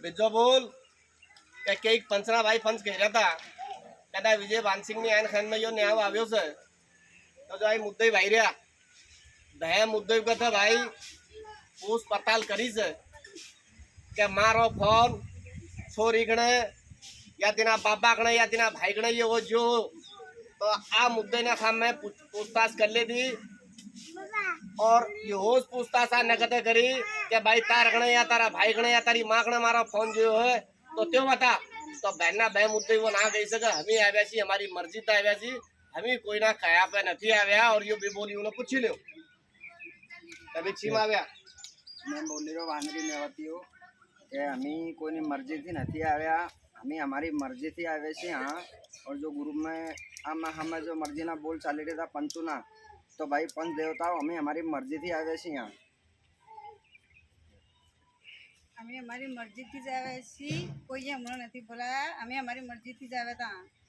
બીજો બોલ કે કઈક પંચના ભાઈ પંચ કહી રહ્યા હતા કદાચ વિજય વાનસિંહ ની આન ખાન માં ન્યાય આવ્યો છે તો જો આ મુદ્દે ભાઈ રહ્યા બે મુદ્દે કથા ભાઈ પૂછ પતાલ કરી છે કે મારો ફોન छोरी गणे या तेना बाबा गणे या तेना भाई गणे ये वो जो तो आ मुद्दे ने सामने पूछताछ कर ली थी और ये होश पूछताछ नगद करी कि भाई तार गणे या तारा भाई गणे या तारी माँ गणे मारा फोन जो है तो त्यो बता तो बहना बह मुद्दे वो ना कही सके हमें आव्या छी हमारी मर्जी तो आव्या छी हमें कोई ना कया पे नहीं आव्या और यो बेबोली उन्हें पूछ लो तभी छीम आव्या मैं बोली रो वानरी मेवती हो કે અમે કોઈની મરજીથી નથી આવ્યા અમે અમારી મરજીથી આવ્યા છીએ हाँ और जो ग्रुप में आमा हमें जो मर्जीना बोल चाली रहा था पंचुना तो भाई पंच देवताओं हमें हमारी मर्जीથી આવ્યા છીએ हाँ અમે અમારી મરજીથી જ આવ્યા છીએ કોઈએ હમણાં નથી બોલાયા અમે અમારી મરજીથી જ આવ્યા હતા